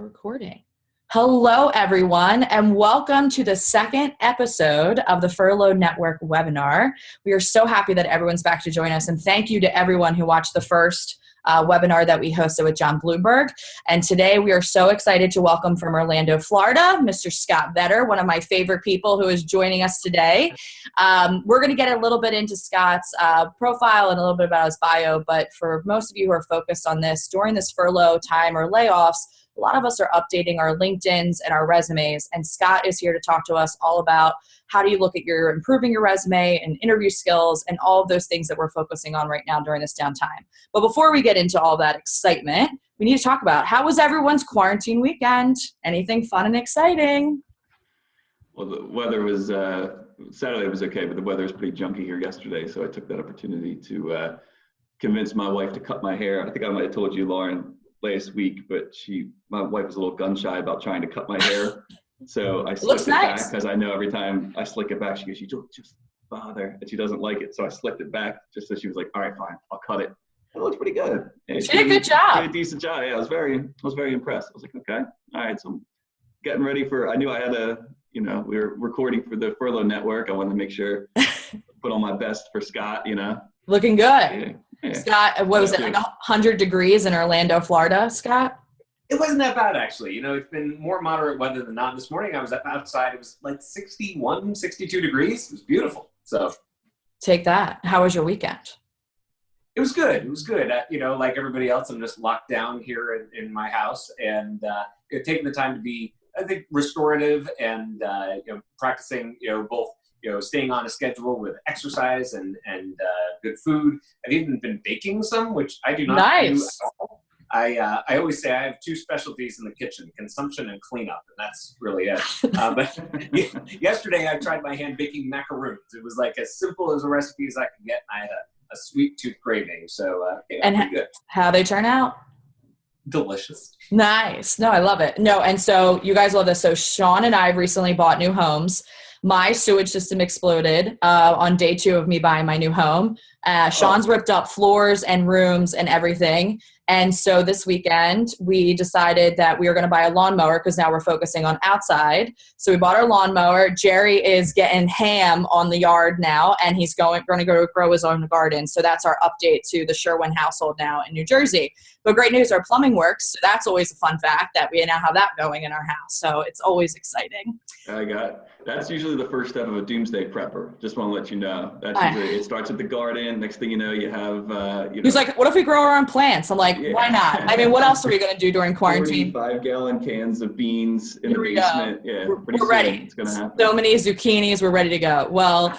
Recording. Hello, everyone, and welcome to the second episode of the Furlough Network webinar. We are so happy that everyone's back to join us, and thank you to everyone who watched the first webinar that we hosted with John Bloomberg. And today we are so excited to welcome from Orlando, Florida, Mr. Scott Vedder, one of my favorite people who is joining us today. We're going to get a little bit into Scott's profile and a little bit about his bio, but for most of you who are focused on this, during this furlough time or layoffs, a lot of us are updating our LinkedIns and our resumes, and Scott is here to talk to us all about how do you look at improving your resume and interview skills and all of those things that we're focusing on right now during this downtime. But before we get into all that excitement, we need to talk about how was everyone's quarantine weekend? Anything fun and exciting? Well, the weather was, Saturday was okay, but the weather was pretty junky here yesterday, so I took that opportunity to convince my wife to cut my hair. I think I might have told you, Lauren, last week, but my wife was a little gun shy about trying to cut my hair. So I slicked it back because I know every time I slick it back, she goes, "You don't just bother," and she doesn't like it. So I slicked it back just so she was like, "All right, fine, I'll cut it." It looks pretty good. She did a good job. Did a decent job. Yeah, I was very impressed. I was like, okay, all right. So I'm getting ready I knew I had we were recording for the Furlough Network. I wanted to make sure put on my best for Scott. Looking good. Yeah. Scott, what was it, like 100 degrees in Orlando, Florida, Scott? It wasn't that bad, actually. It's been more moderate weather than not. This morning I was outside. It was like 61, 62 degrees. It was beautiful. So take that. How was your weekend? It was good. It was good. Like everybody else, I'm just locked down here in my house and taking the time to be, I think, restorative and practicing, both staying on a schedule with exercise and good food. I've even been baking some, which I do not do at all. I always say I have two specialties in the kitchen: consumption and cleanup, and that's really it. But yesterday I tried my hand baking macaroons. It was like as simple as a recipe as I could get. I had a sweet tooth craving, so pretty good. How they turn out? Delicious. Nice. No, I love it. No, and so you guys love this. So Sean and I recently bought new homes. My sewage system exploded on day 2 of me buying my new home. Sean's ripped up floors and rooms and everything. And so this weekend, we decided that we were going to buy a lawnmower because now we're focusing on outside. So we bought our lawnmower. Jerry is getting ham on the yard now, and he's going to go grow his own garden. So that's our update to the Sherwin household now in New Jersey. But great news, our plumbing works. So that's always a fun fact that we now have that going in our house. So it's always exciting. That's usually the first step of a doomsday prepper. Just want to let you know. That's usually, it starts with the garden. Next thing you know, you have, He's like, what if we grow our own plants? I'm like, why not? I mean, what else are we going to do during quarantine? 5-gallon cans of beans in the basement. Yeah, we're ready. It's going to happen. So many zucchinis. We're ready to go. Well,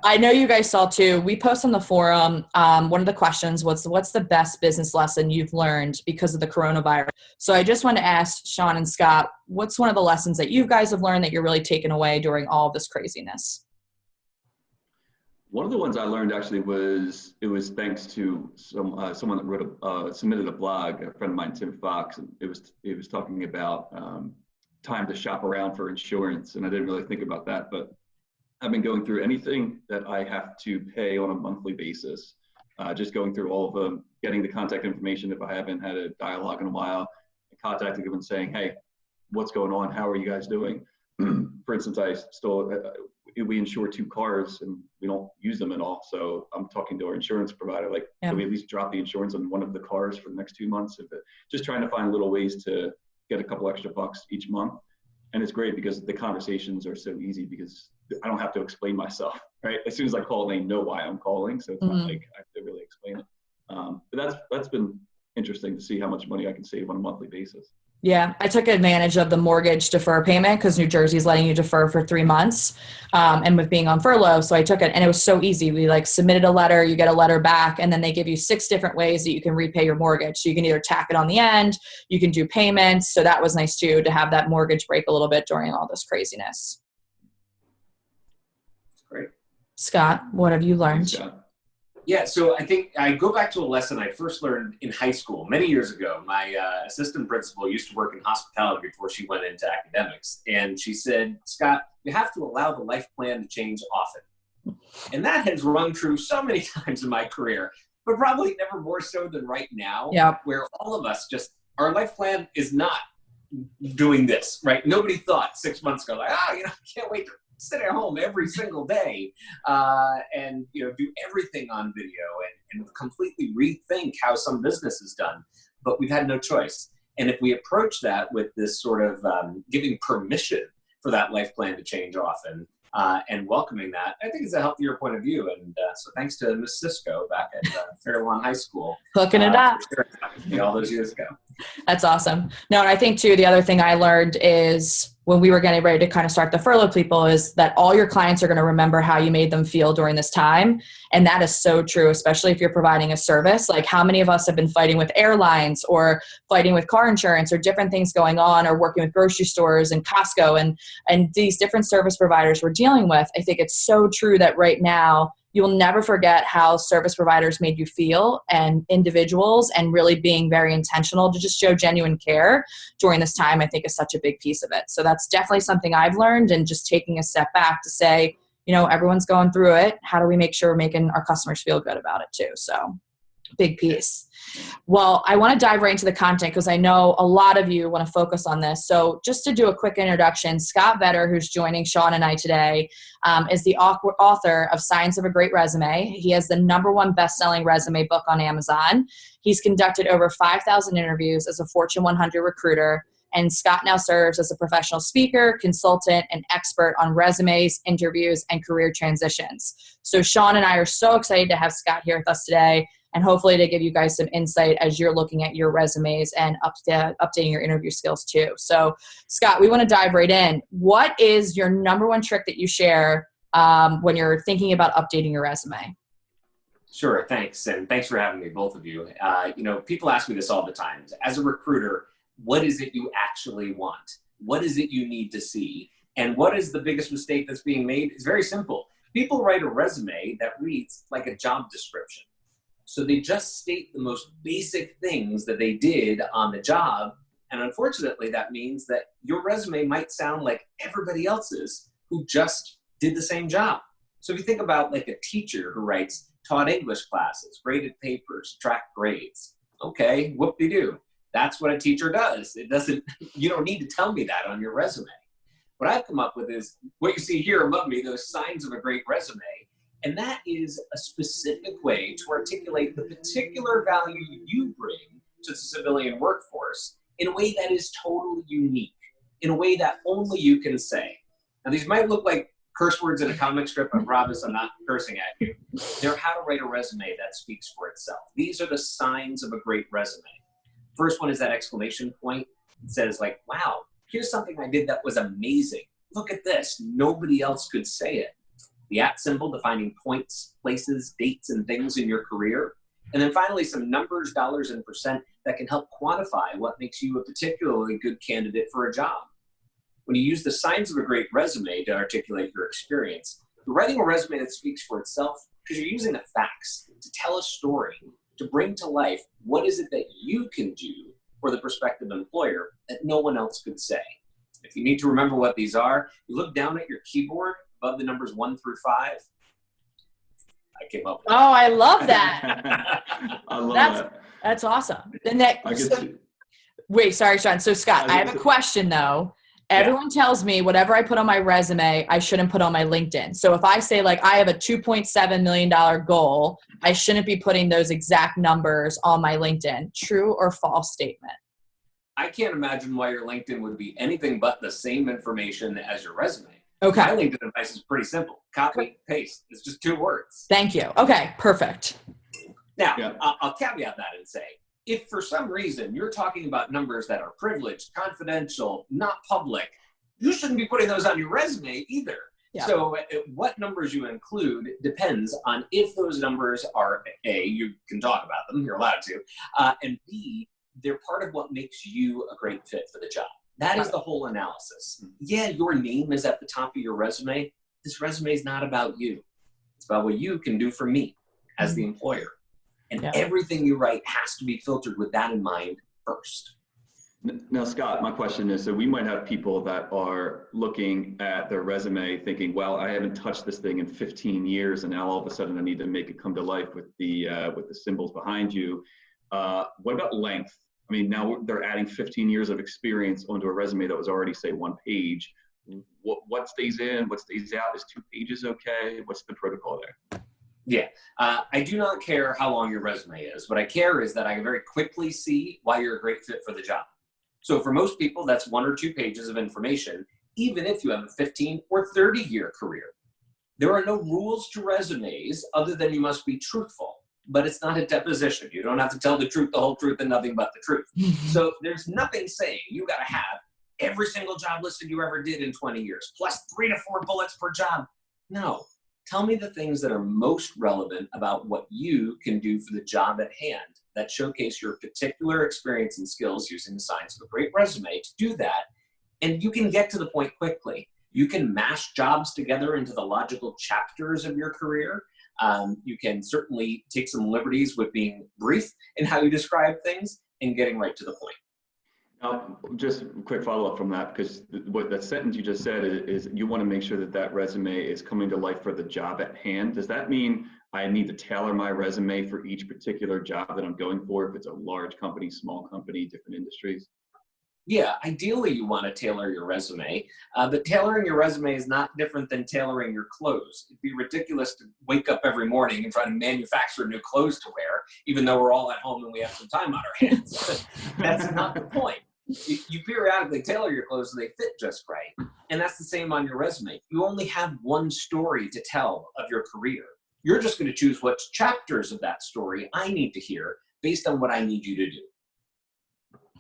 I know you guys saw too. We post on the forum. One of the questions was, what's the best business lesson you've learned because of the coronavirus? So I just want to ask Sean and Scott, what's one of the lessons that you guys have learned that you're really taking away during all of this craziness? One of the ones I learned actually was thanks to someone that submitted a blog, a friend of mine, Tim Fox, and it was talking about time to shop around for insurance, and I didn't really think about that, but I've been going through anything that I have to pay on a monthly basis, just going through all of them, getting the contact information if I haven't had a dialogue in a while, and contacting them and saying, hey, what's going on? How are you guys doing? For instance, we insure 2 cars and we don't use them at all. So I'm talking to our insurance provider, like, can we at least drop the insurance on one of the cars for the next 2 months? Just trying to find little ways to get a couple extra bucks each month. And it's great because the conversations are so easy because I don't have to explain myself, right? As soon as I call, they know why I'm calling. So it's not like I have to really explain it. But that's been interesting to see how much money I can save on a monthly basis. Yeah, I took advantage of the mortgage defer payment because New Jersey's letting you defer for 3 months, and with being on furlough, so I took it, and it was so easy. We submitted a letter, you get a letter back, and then they give you 6 different ways that you can repay your mortgage. So you can either tack it on the end, you can do payments. So that was nice too, to have that mortgage break a little bit during all this craziness. Great. Scott, what have you learned? Scott. Yeah, so I think I go back to a lesson I first learned in high school many years ago. My assistant principal used to work in hospitality before she went into academics. And she said, Scott, you have to allow the life plan to change often. And that has rung true so many times in my career, but probably never more so than right now, where all of us our life plan is not doing this, right? Nobody thought 6 months ago, like, I can't wait to sit at home every single day and do everything on video and completely rethink how some business is done. But we've had no choice. And if we approach that with this sort of giving permission for that life plan to change often and welcoming that, I think it's a healthier point of view. And so thanks to Miss Cisco back at Fair Lawn High School. Hooking it up. For sharing that with me all those years ago. That's awesome. No, and I think too, the other thing I learned is when we were getting ready to kind of start the furlough people is that all your clients are going to remember how you made them feel during this time. And that is so true, especially if you're providing a service. Like how many of us have been fighting with airlines or fighting with car insurance or different things going on, or working with grocery stores and Costco and these different service providers we're dealing with. I think it's so true that right now, you'll never forget how service providers made you feel, and individuals, and really being very intentional to just show genuine care during this time, I think is such a big piece of it. So that's definitely something I've learned, and just taking a step back to say, everyone's going through it. How do we make sure we're making our customers feel good about it too? So big piece. Well, I want to dive right into the content because I know a lot of you want to focus on this. So just to do a quick introduction, Scott Vedder, who's joining Sean and I today, is the author of Science of a Great Resume. He has the #1 best-selling resume book on Amazon. He's conducted over 5,000 interviews as a Fortune 100 recruiter. And Scott now serves as a professional speaker, consultant, and expert on resumes, interviews, and career transitions. So Sean and I are so excited to have Scott here with us today, and hopefully to give you guys some insight as you're looking at your resumes and updating your interview skills too. So Scott, we want to dive right in. What is your #1 trick that you share when you're thinking about updating your resume? Sure, thanks. And thanks for having me, both of you. People ask me this all the time. As a recruiter, what is it you actually want? What is it you need to see? And what is the biggest mistake that's being made? It's very simple. People write a resume that reads like a job description. So they just state the most basic things that they did on the job. And unfortunately, that means that your resume might sound like everybody else's who just did the same job. So if you think about like a teacher who writes taught English classes, graded papers, tracked grades. Okay, whoop-de-doo. That's what a teacher does. You don't need to tell me that on your resume. What I've come up with is what you see here above me, those signs of a great resume. And that is a specific way to articulate the particular value you bring to the civilian workforce in a way that is totally unique, in a way that only you can say. Now, these might look like curse words in a comic strip. I promise I'm not cursing at you. They're how to write a resume that speaks for itself. These are the signs of a great resume. First one is that exclamation point. It says like, wow, here's something I did that was amazing. Look at this. Nobody else could say it. The @ symbol defining points, places, dates, and things in your career. And then finally, some numbers, dollars, and percent that can help quantify what makes you a particularly good candidate for a job. When you use the signs of a great resume to articulate your experience, you're writing a resume that speaks for itself because you're using the facts to tell a story, to bring to life what is it that you can do for the prospective employer that no one else could say. If you need to remember what these are, you look down at your keyboard above the numbers 1 through 5. I came up with Oh, I love that. I love that. That's awesome. And wait, sorry, Sean. So Scott, I have a question though. Everyone tells me whatever I put on my resume, I shouldn't put on my LinkedIn. So if I say like I have a $2.7 million goal, I shouldn't be putting those exact numbers on my LinkedIn. True or false statement? I can't imagine why your LinkedIn would be anything but the same information as your resume. Okay. My LinkedIn advice is pretty simple. Copy, paste. It's just 2 words. Thank you. Okay, perfect. Now, I'll caveat that and say, if for some reason you're talking about numbers that are privileged, confidential, not public, you shouldn't be putting those on your resume either. Yeah. So what numbers you include depends on if those numbers are A, you can talk about them, you're allowed to, and B, they're part of what makes you a great fit for the job. That is the whole analysis. Yeah, your name is at the top of your resume. This resume is not about you. It's about what you can do for me as the employer. And everything you write has to be filtered with that in mind first. Now, Scott, my question is, so we might have people that are looking at their resume thinking, well, I haven't touched this thing in 15 years, and now all of a sudden I need to make it come to life with the symbols behind you. What about length? I mean, now they're adding 15 years of experience onto a resume that was already, say, 1 page. What stays in, what stays out? Is 2 pages okay? What's the protocol there? Yeah, I do not care how long your resume is. What I care is that I can very quickly see why you're a great fit for the job. So for most people, that's 1 or 2 pages of information, even if you have a 15 or 30-year career. There are no rules to resumes other than you must be truthful, but it's not a deposition. You don't have to tell the truth, the whole truth, and nothing but the truth. So there's nothing saying you got to have every single job listed you ever did in 20 years, plus 3 to 4 bullets per job. No. Tell me the things that are most relevant about what you can do for the job at hand that showcase your particular experience and skills using the science of a great resume to do that. And you can get to the point quickly. You can mash jobs together into the logical chapters of your career. You can certainly take some liberties with being brief in how you describe things and getting right to the point. Just a quick follow-up from that, because what that sentence you just said is you want to make sure that that resume is coming to life for the job at hand. Does that mean I need to tailor my resume for each particular job that I'm going for, if it's a large company, small company, different industries? Yeah, ideally you want to tailor your resume, but tailoring your resume is not different than tailoring your clothes. It'd be ridiculous to wake up every morning and try to manufacture new clothes to wear, even though we're all at home and we have some time on our hands. That's not the point. You periodically tailor your clothes so they fit just right, and that's the same on your resume. You only have one story to tell of your career. You're just going to choose which chapters of that story I need to hear based on what I need you to do.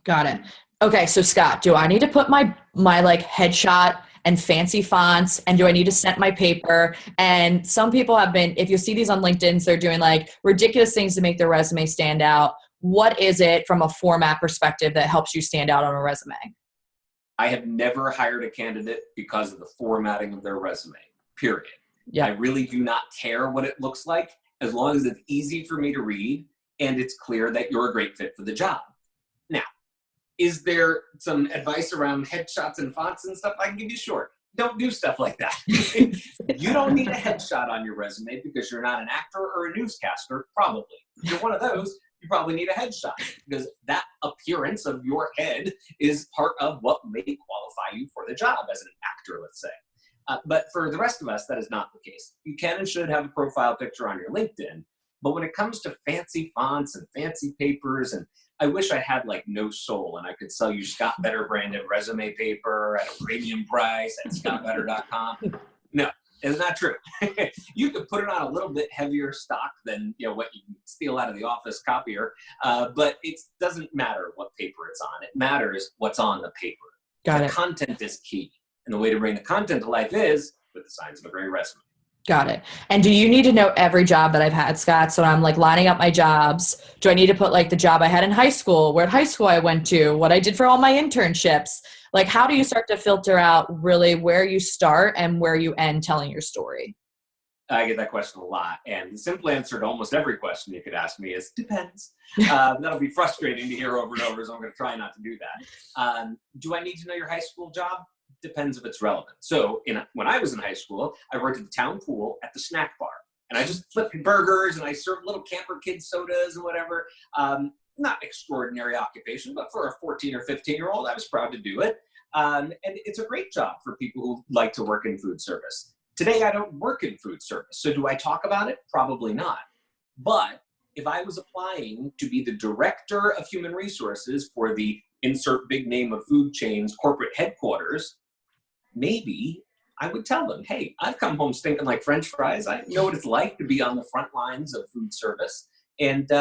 Got it. Okay, so Scott, do I need to put my like headshot and fancy fonts, and do I need to scent my paper? And some people have been, if you see these on LinkedIn, they're doing like ridiculous things to make their resume stand out. What is it from a format perspective that helps you stand out on a resume? I have never hired a candidate because of the formatting of their resume, period. Yeah. I really do not care what it looks like as long as it's easy for me to read and it's clear that you're a great fit for the job. Now, is there some advice around headshots and fonts and stuff I can give you? Sure. Don't do stuff like that. You don't need a headshot on your resume because you're not an actor or a newscaster, probably. If you're one of those, you probably need a headshot because that appearance of your head is part of what may qualify you for the job as an actor, let's say. But for the rest of us, that is not the case. You can and should have a profile picture on your LinkedIn, but when it comes to fancy fonts and fancy papers, and I wish I had like no soul and I could sell you Scott Vedder branded resume paper at a premium price at scottvedder.com. No, it's not true. You could put it on a little bit heavier stock than what you can steal out of the office copier, but it doesn't matter what paper it's on. It matters what's on the paper. Got it. Content is key. And the way to bring the content to life is with the science of a great resume. Got it. And do you need to know every job that I've had, Scott? So I'm like lining up my jobs. Do I need to put like the job I had in high school, where high school I went to, what I did for all my internships? Like, how do you start to filter out really where you start and where you end telling your story? I get that question a lot. And the simple answer to almost every question you could ask me is depends. That'll be frustrating to hear over and over, so I'm going to try not to do that. Do I need to know your high school job? Depends if it's relevant. So when I was in high school, I worked at the town pool at the snack bar. And I just flipped burgers and I served little camper kid sodas and whatever. Not extraordinary occupation, but for a 14 or 15-year-old, I was proud to do it. And it's a great job for people who like to work in food service. Today, I don't work in food service. So do I talk about it? Probably not. But if I was applying to be the director of human resources for the insert big name of food chains corporate headquarters, maybe I would tell them, hey, I've come home stinking like French fries. I know what it's like to be on the front lines of food service. And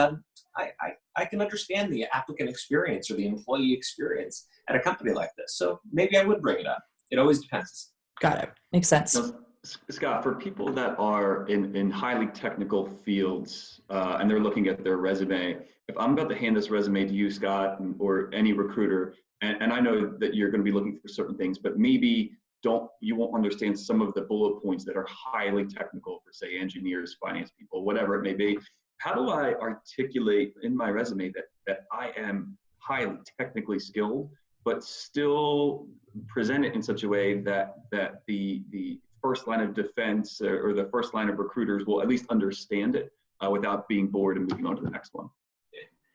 I can understand the applicant experience or the employee experience at a company like this. So maybe I would bring it up. It always depends. Got it. Makes sense. Now, Scott, for people that are in highly technical fields and they're looking at their resume, if I'm about to hand this resume to you, Scott, or any recruiter, and I know that you're going to be looking for certain things, but maybe you won't understand some of the bullet points that are highly technical for, say, engineers, finance people, whatever it may be. How do I articulate in my resume that I am highly technically skilled, but still present it in such a way that the first line of defense or the first line of recruiters will at least understand it without being bored and moving on to the next one?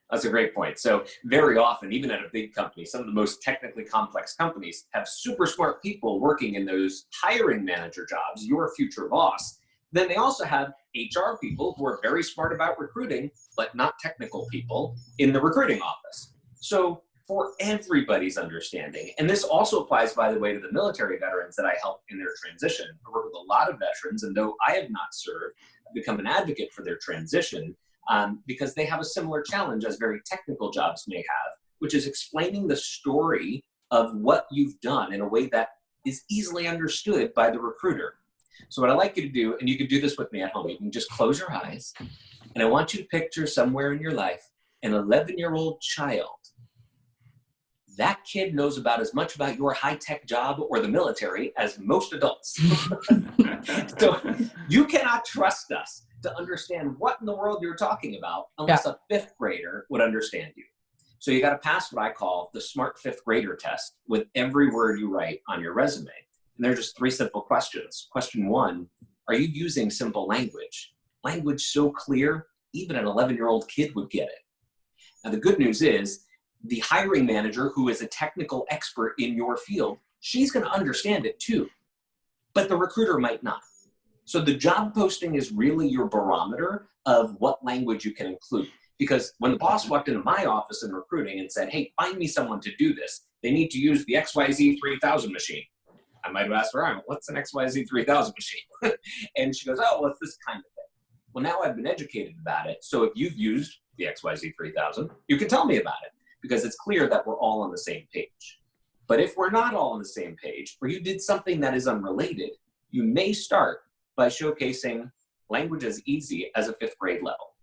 That's a great point. So very often, even at a big company, some of the most technically complex companies have super smart people working in those hiring manager jobs, your future boss. Then they also have HR people who are very smart about recruiting, but not technical people in the recruiting office. So for everybody's understanding, and this also applies, by the way, to the military veterans that I help in their transition. I work with a lot of veterans, and though I have not served, I've become an advocate for their transition. Because they have a similar challenge as very technical jobs may have, which is explaining the story of what you've done in a way that is easily understood by the recruiter. So what I like you to do, and you can do this with me at home, you can just close your eyes, and I want you to picture somewhere in your life an 11-year-old child. That kid knows about as much about your high-tech job or the military as most adults. So you cannot trust us to understand what in the world you're talking about unless a fifth grader would understand you. So you got to pass what I call the smart fifth grader test with every word you write on your resume. And they're just 3 simple questions. Question 1, are you using simple language? Language so clear, even an 11-year-old kid would get it. Now the good news is the hiring manager, who is a technical expert in your field, she's going to understand it too, but the recruiter might not. So the job posting is really your barometer of what language you can include. Because when the boss walked into my office in recruiting and said, hey, find me someone to do this, they need to use the XYZ 3000 machine. I might have asked her, what's an XYZ 3000 machine? And she goes, oh, well, it's this kind of thing. Well, now I've been educated about it. So if you've used the XYZ 3000, you can tell me about it, because it's clear that we're all on the same page. But if we're not all on the same page, or you did something that is unrelated, you may start by showcasing language as easy as a 5th grade level.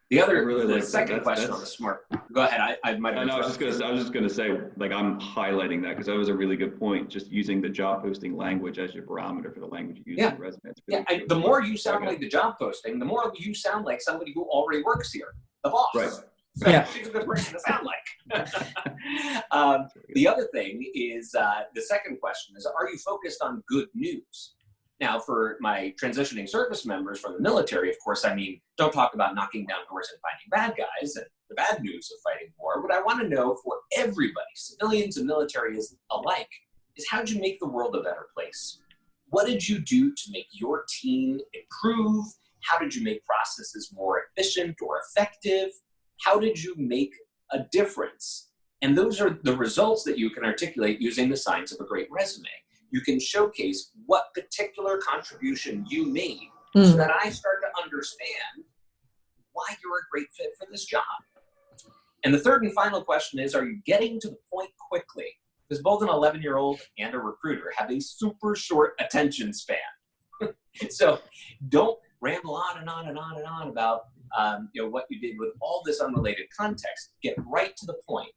The second question on the smart. Go ahead. I might have. I was just gonna say, like, I'm highlighting that because that was a really good point. Just using the job posting language as your barometer for the language you use in the resume. Really the more you sound like the job posting, the more you sound like somebody who already works here, the boss. Right. So she's a good person to sound like. The other thing is, the second question is, are you focused on good news? Now, for my transitioning service members from the military, of course, I mean, don't talk about knocking down doors and finding bad guys and the bad news of fighting war. What I want to know for everybody, civilians and military alike, is how did you make the world a better place? What did you do to make your team improve? How did you make processes more efficient or effective? How did you make a difference? And those are the results that you can articulate using the science of a great resume. You can showcase what particular contribution you made so that I start to understand why you're a great fit for this job. And the third and final question is, are you getting to the point quickly? Because both an 11-year-old and a recruiter have a super short attention span. So don't ramble on and on and on and on about what you did with all this unrelated context. Get right to the point.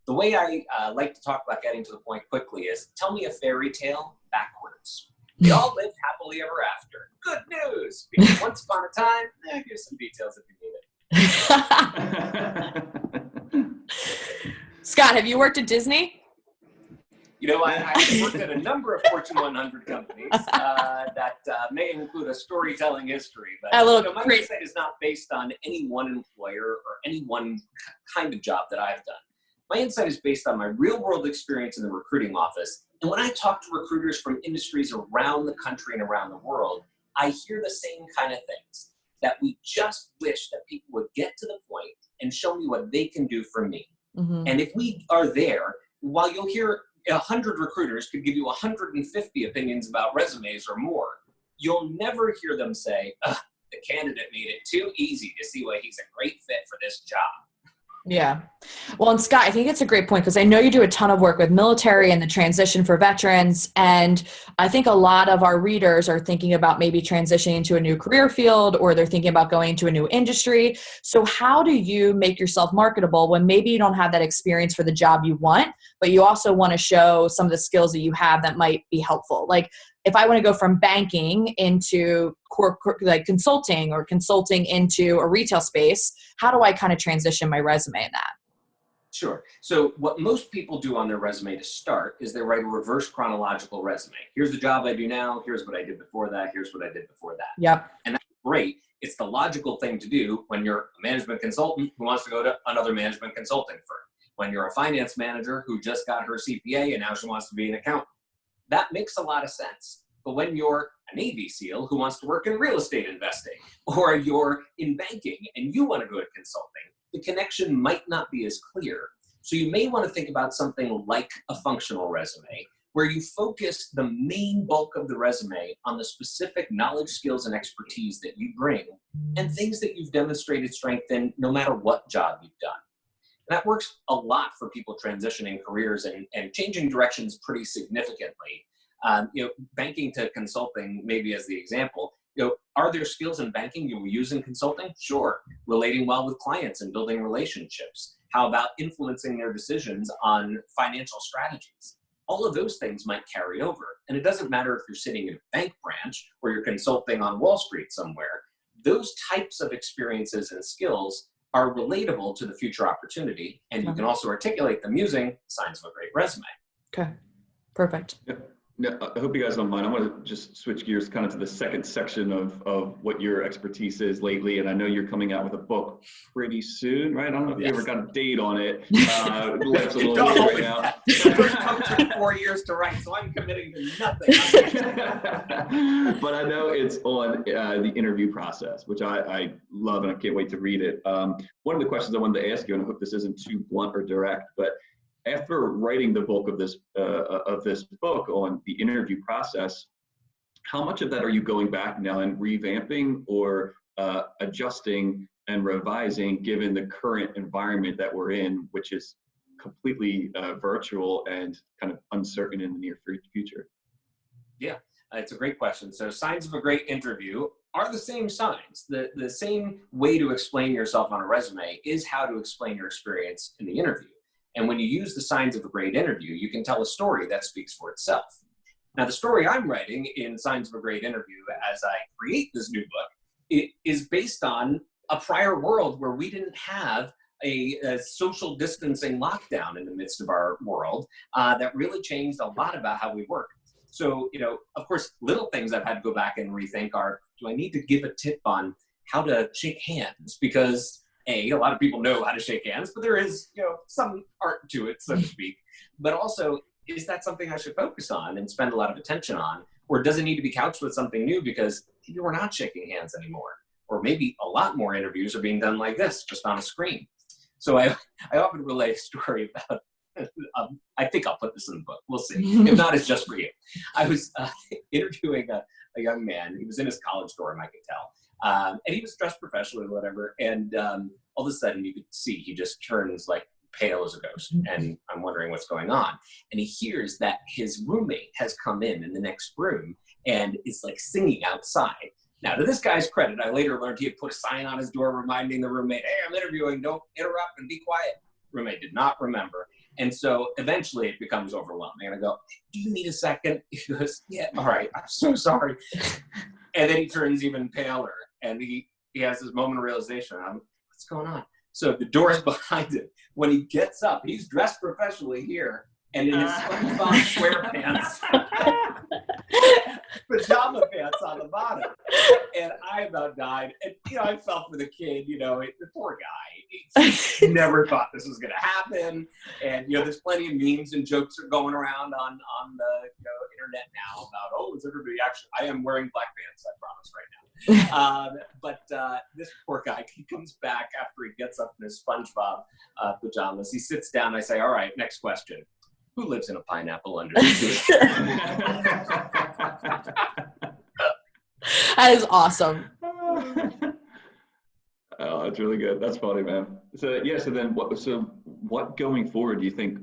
The way I like to talk about getting to the point quickly is, tell me a fairy tale backwards. We all lived happily ever after. Good news! Because once upon a time, here's some details if you need it. Scott, have you worked at Disney? I worked at a number of Fortune 100 companies that may include a storytelling history. But my insight is not based on any one employer or any one kind of job that I've done. My insight is based on my real-world experience in the recruiting office. And when I talk to recruiters from industries around the country and around the world, I hear the same kind of things, that we just wish that people would get to the point and show me what they can do for me. Mm-hmm. And if we are there, while you'll hear 100 recruiters could give you 150 opinions about resumes or more, you'll never hear them say, the candidate made it too easy to see why he's a great fit for this job. Yeah. Well, and Scott, I think it's a great point, because I know you do a ton of work with military and the transition for veterans. And I think a lot of our readers are thinking about maybe transitioning to a new career field, or they're thinking about going into a new industry. So how do you make yourself marketable when maybe you don't have that experience for the job you want, but you also want to show some of the skills that you have that might be helpful? Like, if I want to go from banking into like consulting, or consulting into a retail space, how do I kind of transition my resume in that? Sure. So what most people do on their resume to start is they write a reverse chronological resume. Here's the job I do now. Here's what I did before that. Here's what I did before that. Yep. And that's great It's the logical thing to do when you're a management consultant who wants to go to another management consulting firm. When you're a finance manager who just got her CPA and now she wants to be an accountant. That makes a lot of sense. But when you're a Navy SEAL who wants to work in real estate investing, or you're in banking and you want to go to consulting, the connection might not be as clear. So you may want to think about something like a functional resume, where you focus the main bulk of the resume on the specific knowledge, skills, and expertise that you bring, and things that you've demonstrated strength in no matter what job you've done. That works a lot for people transitioning careers and changing directions pretty significantly. Banking to consulting, maybe as the example, are there skills in banking you will use in consulting? Sure. Relating well with clients and building relationships. How about influencing their decisions on financial strategies? All of those things might carry over. And it doesn't matter if you're sitting in a bank branch or you're consulting on Wall Street somewhere. Those types of experiences and skills are relatable to the future opportunity. And you can also articulate them using signs of a great resume. Okay, perfect. Yep. No, I hope you guys don't mind. I want to just switch gears kind of to the second section of what your expertise is lately. And I know you're coming out with a book pretty soon, right? I don't know if you ever got a date on it. Life's a little late right now. It took 4 years to write, so I'm committing to nothing. But I know it's on the interview process, which I love, and I can't wait to read it. One of the questions I wanted to ask you, and I hope this isn't too blunt or direct, but after writing the bulk of this book on the interview process, how much of that are you going back now and revamping or adjusting and revising given the current environment that we're in, which is completely virtual and kind of uncertain in the near future? Yeah, it's a great question. So signs of a great interview are the same signs. The same way to explain yourself on a resume is how to explain your experience in the interview. And when you use the signs of a great interview, you can tell a story that speaks for itself. Now, the story I'm writing in Signs of a Great Interview as I create this new book, it is based on a prior world where we didn't have a social distancing lockdown in the midst of our world that really changed a lot about how we work. So, of course, little things I've had to go back and rethink are, do I need to give a tip on how to shake hands? Because a lot of people know how to shake hands, but there is, some art to it, so to speak. But also, is that something I should focus on and spend a lot of attention on? Or does it need to be couched with something new because maybe we're not shaking hands anymore? Or maybe a lot more interviews are being done like this, just on a screen. So I often relay a story about, I think I'll put this in the book. We'll see. If not, it's just for you. I was interviewing a young man. He was in his college dorm, I could tell. And he was dressed professionally or whatever. And all of a sudden you could see he just turns like pale as a ghost. And I'm wondering what's going on. And he hears that his roommate has come in the next room and is like singing outside. Now, to this guy's credit, I later learned he had put a sign on his door reminding the roommate, hey, I'm interviewing, don't interrupt and be quiet. Roommate did not remember. And so eventually it becomes overwhelming. And I go, do you need a second? He goes, yeah, all right, I'm so sorry. And then he turns even paler. And he has this moment of realization. What's going on? So the door is behind him. When he gets up, he's dressed professionally here and in his SpongeBob SquarePants, pajama pants on the bottom. And I about died. And, I felt for the kid, the poor guy. He never thought this was going to happen. And, there's plenty of memes and jokes are going around on the internet now about, is everybody actually, I am wearing black pants, I promise right now. But this poor guy, he comes back after he gets up in his SpongeBob pajamas. He sits down. I say, all right, next question. Who lives in a pineapple under the tree? That is awesome. Oh, that's really good. That's funny, man. So then what going forward do you think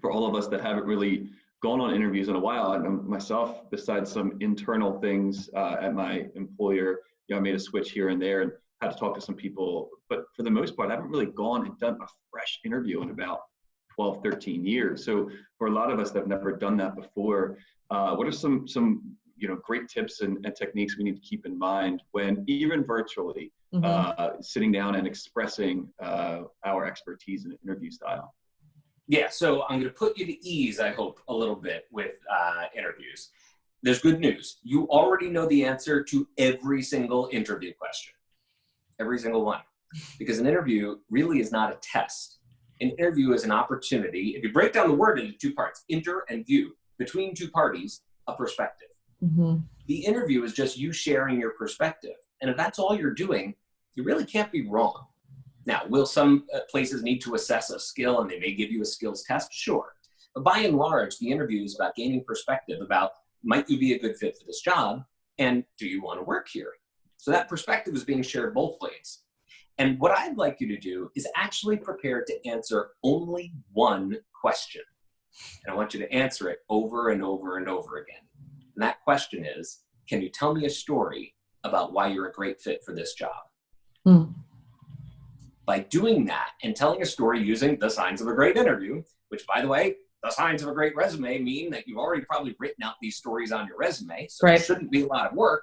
for all of us that haven't really gone on interviews in a while, and myself, besides some internal things at my employer, I made a switch here and there and had to talk to some people, but for the most part, I haven't really gone and done a fresh interview in about 12, 13 years. So for a lot of us that have never done that before, what are some great tips and techniques we need to keep in mind when even virtually sitting down and expressing our expertise in an interview style? Yeah, so I'm going to put you to ease, I hope, a little bit with interviews. There's good news. You already know the answer to every single interview question. every single one. Because an interview really is not a test. An interview is an opportunity. If you break down the word into two parts, inter and view, between two parties, a perspective. Mm-hmm. The interview is just you sharing your perspective. And if that's all you're doing, you really can't be wrong. Now, will some places need to assess a skill and they may give you a skills test? Sure. But by and large, the interview is about gaining perspective about, might you be a good fit for this job? And do you want to work here? So that perspective is being shared both ways. And what I'd like you to do is actually prepare to answer only one question. And I want you to answer it over and over and over again. And that question is, can you tell me a story about why you're a great fit for this job? Mm. By doing that and telling a story using the signs of a great interview, which, by the way, the signs of a great resume mean that you've already probably written out these stories on your resume, so right. It shouldn't be a lot of work.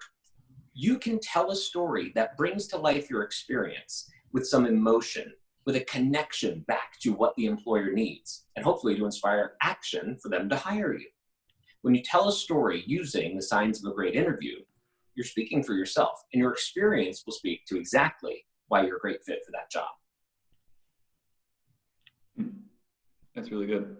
You can tell a story that brings to life your experience with some emotion, with a connection back to what the employer needs, and hopefully to inspire action for them to hire you. When you tell a story using the signs of a great interview, you're speaking for yourself, and your experience will speak to exactly why you're a great fit for that job. That's really good.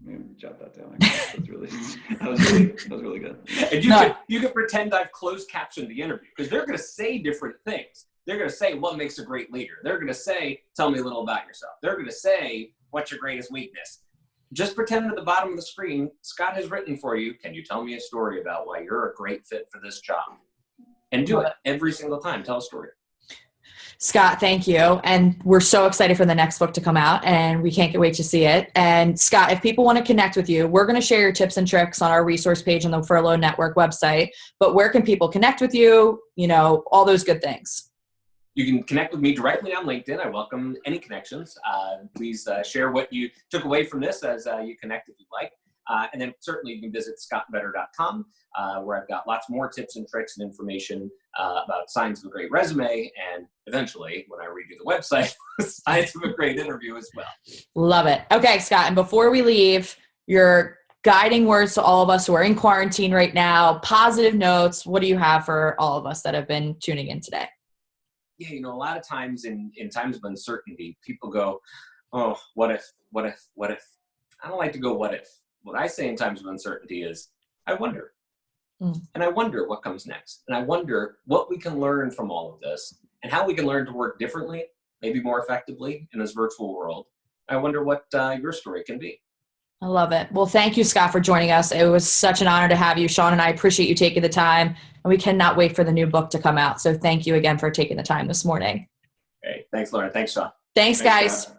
Maybe jot that down. That was really good. And you can pretend I've closed captioned the interview, because they're going to say different things. They're going to say, what makes a great leader? They're going to say, tell me a little about yourself. They're going to say, what's your greatest weakness? Just pretend at the bottom of the screen, Scott has written for you, can you tell me a story about why you're a great fit for this job? And do it every single time. Tell a story. Scott, thank you. And we're so excited for the next book to come out, and we can't wait to see it. And Scott, if people want to connect with you, we're going to share your tips and tricks on our resource page on the Furlough Network website. But where can people connect with you? You know, all those good things. You can connect with me directly on LinkedIn. I welcome any connections. Please share what you took away from this as you connect if you'd like. And then certainly you can visit scottvedder.com, where I've got lots more tips and tricks and information about signs of a great resume, and eventually, when I redo the website, signs of a great interview as well. Love it. Okay, Scott, and before we leave, your guiding words to all of us who are in quarantine right now, positive notes, what do you have for all of us that have been tuning in today? Yeah, you know, a lot of times in times of uncertainty, people go, oh, what if? I don't like to go, what if? What I say in times of uncertainty is, I wonder. And I wonder what comes next. And I wonder what we can learn from all of this and how we can learn to work differently, maybe more effectively in this virtual world. I wonder what your story can be. I love it. Well, thank you, Scott, for joining us. It was such an honor to have you. Sean and I appreciate you taking the time, and we cannot wait for the new book to come out. So thank you again for taking the time this morning. Hey, thanks, Lauren. Thanks, Sean. Thanks guys. Scott.